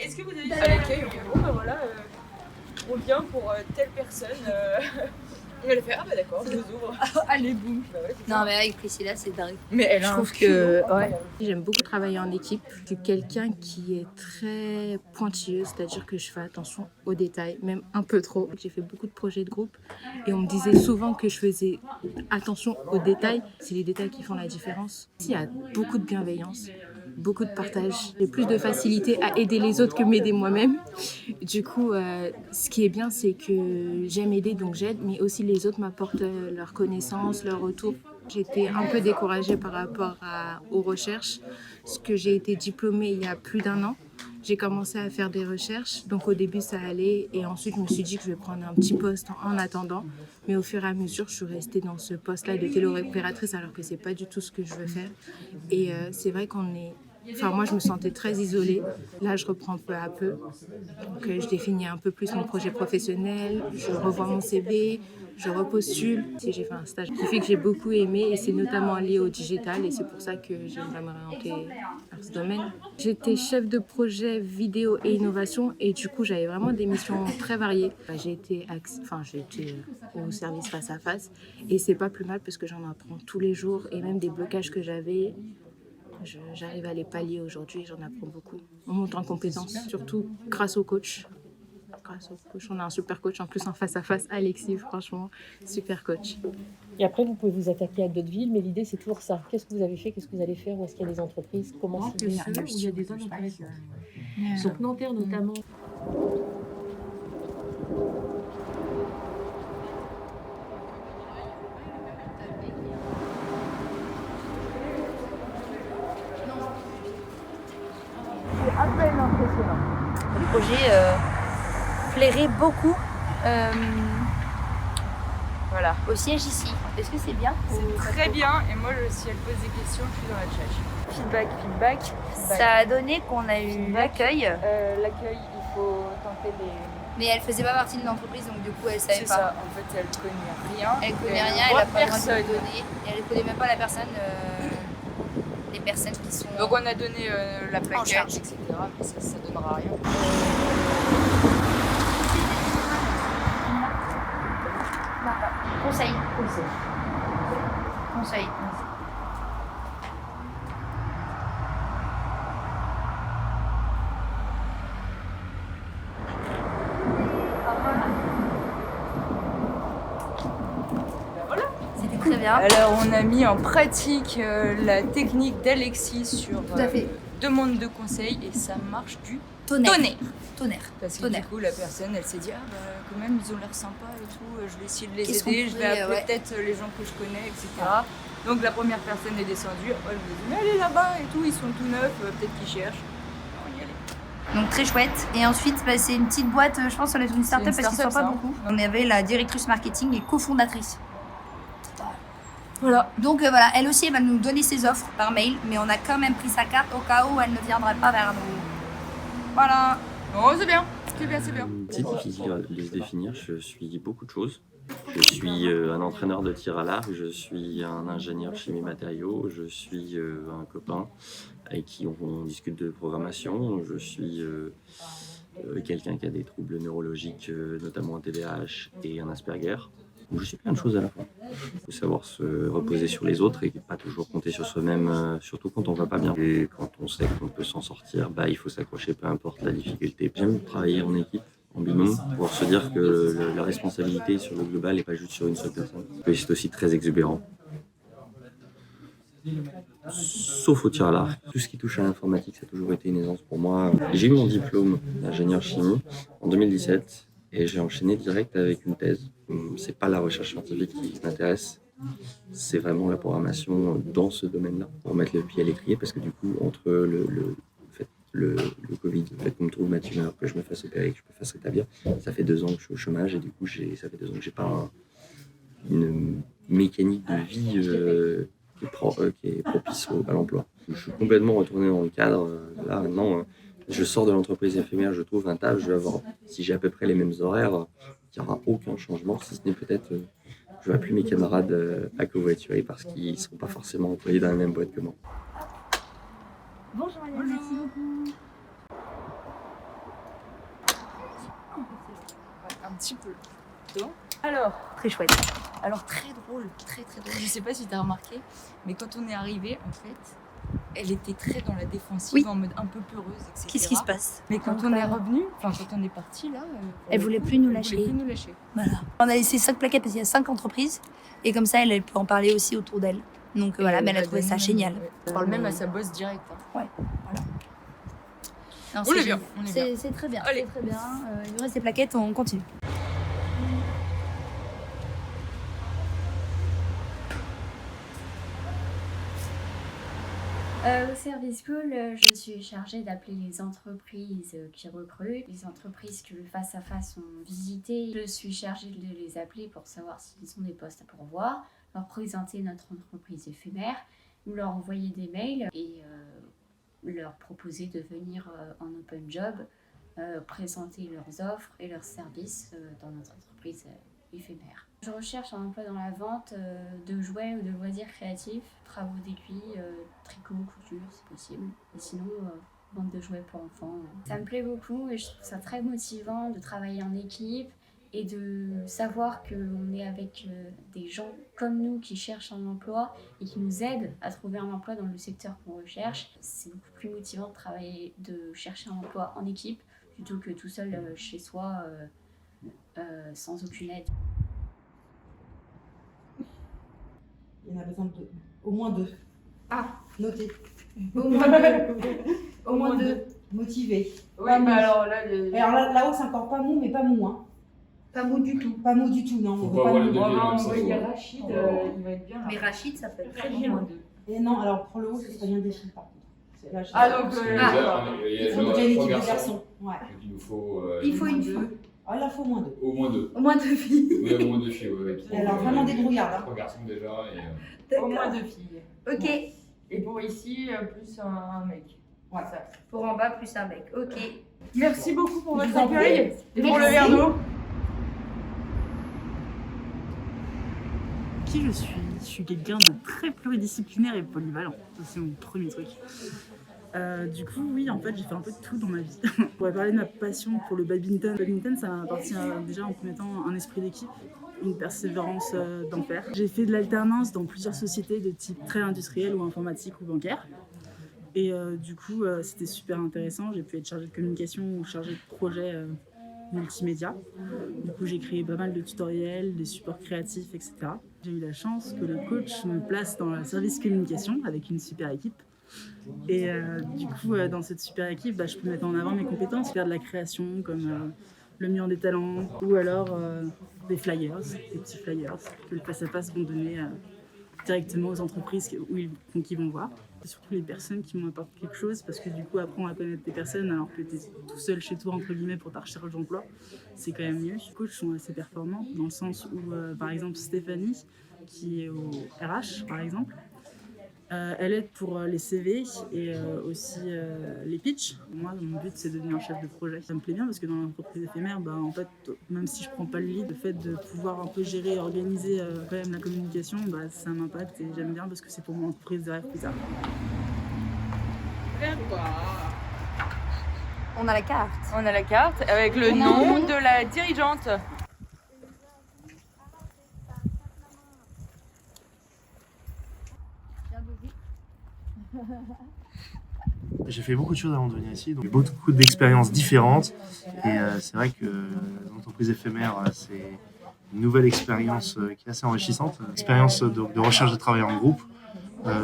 est-ce que vous avez à l'accueil, ok, bon ben voilà, on vient pour telle personne. Elle a fait, ah bah d'accord, je vous ouvre. Allez, boum. Bah ouais, Non, mais avec Priscilla, c'est dingue. mais elle a Je un trouve culot que incroyable. J'aime beaucoup travailler en équipe. Je suis quelqu'un qui est très pointilleux, c'est-à-dire que je fais attention aux détails, même un peu trop. J'ai fait beaucoup de projets de groupe et on me disait souvent que je faisais attention aux détails. C'est les détails qui font la différence. Il y a beaucoup de bienveillance, beaucoup de partage. J'ai plus de facilité à aider les autres que m'aider moi-même. Du coup, ce qui est bien, c'est que j'aime aider, donc j'aide, mais aussi les autres m'apportent leurs connaissances, leurs retours. J'étais un peu découragée par rapport aux recherches, parce que j'ai été diplômée il y a plus d'1 an. J'ai commencé à faire des recherches, donc au début ça allait, et ensuite je me suis dit que je vais prendre un petit poste en attendant. Mais au fur et à mesure, je suis restée dans ce poste-là de téléopératrice, alors que c'est pas du tout ce que je veux faire. Et c'est vrai moi, je me sentais très isolée. Là, je reprends peu à peu. Donc, je définis un peu plus mon projet professionnel, je revois mon CV, je repostule. J'ai fait un stage qui fait que j'ai beaucoup aimé et c'est notamment lié au digital et c'est pour ça que j'aimerais m'orienter vers ce domaine. J'étais chef de projet vidéo et innovation et du coup, j'avais vraiment des missions très variées. J'ai été au service face à face et c'est pas plus mal parce que j'en apprends tous les jours et même des blocages que j'avais. J'arrive à les pallier aujourd'hui, j'en apprends beaucoup. On monte en compétences, surtout grâce au coach. On a un super coach en plus en face à face, Alexis, franchement, super coach. Et après, vous pouvez vous attaquer à d'autres villes, mais l'idée, c'est toujours ça. Qu'est-ce que vous avez fait? Qu'est-ce que vous allez faire? Où est-ce qu'il y a des entreprises? Comment c'est? Il y a des zones intéressantes. Donc Nanterre notamment. à peine impressionnant. Le projet plairait beaucoup Voilà. au siège ici. Est-ce que c'est bien? C'est très bien et moi, si elle pose des questions, je suis dans la chat. Feedback. Ça a donné qu'on a eu l'accueil. L'accueil, il faut tenter les... Mais elle faisait pas partie de l'entreprise, donc du coup elle savait C'est pas. ça, en fait, elle connaît rien. Elle connaît rien, elle a pas le droit de le donner. Et elle connaît même pas la personne, les personnes qui sont. Donc on a donné la plaquette, charge. etc. Mais ça donnera rien. Conseil. C'était très bien. Alors on a mis en pratique la technique d'Alexis sur Tout à fait. demande de conseil et ça marche du Tonnerre. tonnerre. Parce que Tonnerre. du coup la personne elle s'est dit ah bah quand même ils ont l'air sympas et tout, je vais essayer de les Qu'est-ce qu'on aider, je vais pourrait, appeler ouais. peut-être les gens que je connais, etc. Donc la première personne est descendue, après elle me dit mais allez là-bas et tout, ils sont tout neufs, peut-être qu'ils cherchent. On y allait. Donc très chouette. Et ensuite, c'est une petite boîte, je pense, on est une start-up C'est une parce qu'ils ne sont pas start-up, beaucoup. On avait la directrice marketing et cofondatrice. Voilà. Donc voilà, elle aussi, elle va nous donner ses offres par mail, mais on a quand même pris sa carte au cas où elle ne viendrait pas vers nous. Voilà. Oh c'est bien. C'est bien. C'est difficile de se définir, je suis beaucoup de choses. Je suis un entraîneur de tir à l'arc, je suis un ingénieur chimie matériaux, je suis un copain avec qui on discute de programmation, je suis quelqu'un qui a des troubles neurologiques, notamment un TDAH et un Asperger. Donc, je suis plein de choses à la fois. Il faut savoir se reposer sur les autres et pas toujours compter sur soi-même, surtout quand on va pas bien. Et quand on sait qu'on peut s'en sortir, il faut s'accrocher peu importe la difficulté. J'aime travailler en équipe, en binôme, pour se dire que la responsabilité sur le global n'est pas juste sur une seule personne. Et c'est aussi très exubérant. Sauf au tir à l'arc. Tout ce qui touche à l'informatique, ça a toujours été une aisance pour moi. J'ai eu mon diplôme d'ingénieur chimie en 2017 et j'ai enchaîné direct avec une thèse. C'est pas la recherche scientifique qui m'intéresse, c'est vraiment la programmation dans ce domaine-là, pour mettre le pied à l'étrier, parce que du coup, entre le Covid, le fait qu'on me trouve ma tumeur, que je me fasse opérer, que je me fasse rétablir, ça fait 2 ans que je suis au chômage et du coup, ça fait 2 ans que j'ai pas une mécanique de vie qui est propice à l'emploi. Je suis complètement retourné dans le cadre. Là, maintenant, je sors de l'entreprise éphémère, je trouve un taf, je vais avoir, si j'ai à peu près les mêmes horaires, il n'y aura aucun changement, si ce n'est peut-être, je ne vois plus mes camarades à covoiturer parce qu'ils ne seront pas forcément employés dans la même boîte que moi. Bonjour, merci beaucoup. petit peu. Donc, alors, Très chouette. alors très drôle. Je sais pas si t'as remarqué, mais quand on est arrivé, en fait, elle était très dans la défensive, Oui. en mode un peu peureuse, etc. Qu'est-ce qui se passe? Mais quand on est revenu, enfin quand on est parti là, Elle voulait plus nous elle lâcher. voulait plus nous lâcher. Voilà. On a laissé 5 plaquettes parce qu'il y a 5 entreprises. Et comme ça, elle peut en parler aussi autour d'elle. Donc voilà, mais elle a trouvé ça génial. On parle même à sa boss direct. Hein. Non, On c'est est bien, génial. on est bien. C'est très bien. Allez. C'est très bien. Il nous reste des plaquettes, on continue. Au service Pôle, je suis chargée d'appeler les entreprises qui recrutent, les entreprises que le face-à-face ont visité. Je suis chargée de les appeler pour savoir s'ils ont des postes à pourvoir, leur présenter notre entreprise éphémère, leur envoyer des mails et leur proposer de venir en open job, présenter leurs offres et leurs services dans notre entreprise éphémère. Je recherche un emploi dans la vente de jouets ou de loisirs créatifs, travaux d'aiguille, tricot, couture si possible. Et sinon, vente de jouets pour enfants. Ça me plaît beaucoup et je trouve ça très motivant de travailler en équipe et de savoir qu'on est avec des gens comme nous qui cherchent un emploi et qui nous aident à trouver un emploi dans le secteur qu'on recherche. C'est beaucoup plus motivant de chercher un emploi en équipe plutôt que tout seul chez soi sans aucune aide. Il y en a besoin de au moins 2. Ah. Notez. Au moins 2. Au moins 2. Motivé. Oui, Pas mais mou. alors là, Alors là-haut, c'est encore pas mou, mais pas mou. Hein. Pas mou du tout. Pas mou du tout, non. Faut on pas veut pas avoir mou. les on va deviens, ça envoyer soit. Rachid, il va être bien. Mais Rachid, ça peut être très Au bien. moins 2. Et non, alors pour le haut, c'est pas bien défini par contre. Là, Ah donc, Parce que il il faut déjà une équipe de garçons. garçons. Ouais. Donc il nous faut Il faut une fille. Ah, là, il faut au moins 2. au moins 2. Au moins 2 filles. Oui, au moins 2 filles. Ouais. Et alors, vraiment débrouillard. Hein. 3 garçons déjà. au moins 2 filles. Ok. Et pour ici, plus un mec. Ouais. Ça. Pour en bas, plus un mec. Ok. Merci beaucoup pour Je votre vous en prie. accueil et pour le Merci. verre d'eau. Qui je suis? Je suis quelqu'un de très pluridisciplinaire et polyvalent. Ça, c'est mon premier truc. Du coup, oui, en fait, j'ai fait un peu de tout dans ma vie. Je pourrais parler de ma passion pour le badminton. Le badminton, ça m'appartient déjà en premier temps un esprit d'équipe, une persévérance d'enfer. J'ai fait de l'alternance dans plusieurs sociétés de type très industriel ou informatique ou bancaire. Et du coup, c'était super intéressant. J'ai pu être chargée de communication ou chargée de projet multimédia. Du coup, j'ai créé pas mal de tutoriels, des supports créatifs, etc. J'ai eu la chance que le coach me place dans le service communication avec une super équipe. Et du coup, dans cette super équipe, je peux mettre en avant mes compétences, faire de la création comme le mur des talents ou alors des flyers, des petits flyers que le face-à-face vont donner directement aux entreprises qui vont voir. C'est surtout les personnes qui m'apportent quelque chose parce que du coup, apprendre à connaître des personnes alors que tu es tout seul chez toi, entre guillemets, pour ta recherche d'emploi, c'est quand même mieux. Les coachs sont assez performants dans le sens où, par exemple, Stéphanie, qui est au RH, par exemple, elle aide pour les CV et aussi les pitchs. Moi, mon but, c'est de devenir chef de projet. Ça me plaît bien parce que dans l'entreprise éphémère, en fait, même si je prends pas le lead, le fait de pouvoir un peu gérer et organiser quand même la communication, ça m'impacte et j'aime bien parce que c'est pour mon entreprise de rêve plus tard. On a la carte. On a la carte avec le nom de la dirigeante. J'ai fait beaucoup de choses avant de venir ici, donc j'ai beaucoup d'expériences différentes. Et c'est vrai que l'entreprise éphémère, c'est une nouvelle expérience qui est assez enrichissante. Expérience de recherche de travail en groupe,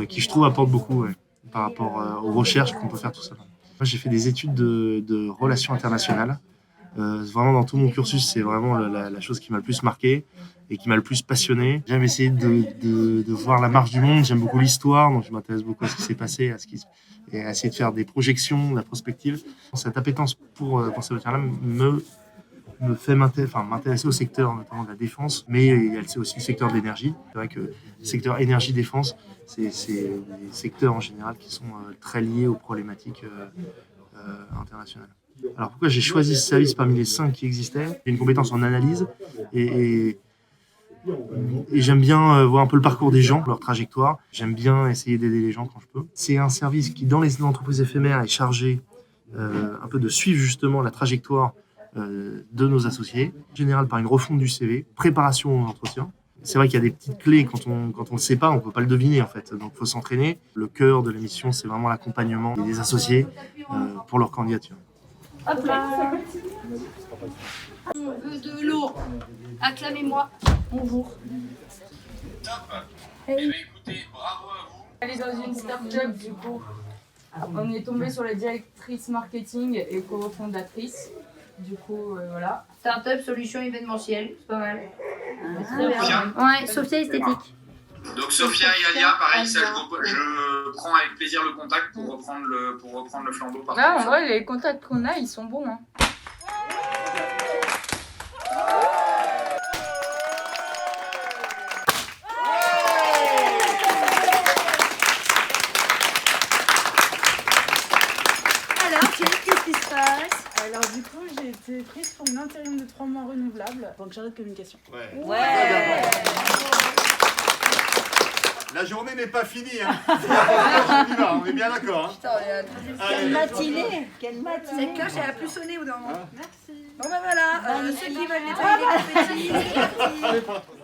qui je trouve apporte beaucoup par rapport aux recherches qu'on peut faire tout seul. Moi, j'ai fait des études de relations internationales. Vraiment dans tout mon cursus, c'est vraiment la chose qui m'a le plus marqué et qui m'a le plus passionné. J'aime essayer de voir la marche du monde, j'aime beaucoup l'histoire, donc je m'intéresse beaucoup à ce qui s'est passé, et à essayer de faire des projections, de la prospective. Cette appétence pour ces matières-là me fait m'intéresser au secteur notamment de la défense, mais il y a aussi le secteur de l'énergie. C'est vrai que le secteur énergie-défense, c'est des secteurs en général qui sont très liés aux problématiques internationales. Alors pourquoi j'ai choisi ce service parmi les 5 qui existaient? J'ai une compétence en analyse et j'aime bien voir un peu le parcours des gens, leur trajectoire. J'aime bien essayer d'aider les gens quand je peux. C'est un service qui, dans les entreprises éphémères, est chargé un peu de suivre justement la trajectoire de nos associés. En général, par une refonte du CV, préparation aux entretiens. C'est vrai qu'il y a des petites clés, quand on le sait pas, on peut pas le deviner en fait. Donc il faut s'entraîner. Le cœur de l'émission, c'est vraiment l'accompagnement des associés pour leur candidature. Hop là. On veut de l'eau. Acclamez-moi. Bonjour. Écoutez, bravo à vous. Elle est dans une start-up du coup. On est tombé sur la directrice marketing et cofondatrice. Du coup, voilà. Startup solution événementielle, c'est pas mal. Très bien. Ouais, Sophia Esthétique. Donc Sophia et Alia, pareil, ça, je prends avec plaisir le contact pour reprendre le flambeau. Par Là, en vrai, les contacts qu'on a, ils sont bons. Hein. Alors, qu'est-ce qui se passe? Alors du coup, j'ai été prise pour une intérim de 3 mois renouvelable pour que j'arrête communication. Ouais. La journée n'est pas finie, hein. On est bien d'accord. Hein. Quelle matinée. Quelle matinée. Cette cloche, elle a plus sonné au bout d'un moment. Merci. Bon ben voilà, ceux qui veulent nettoyer les confettis, c'est parti.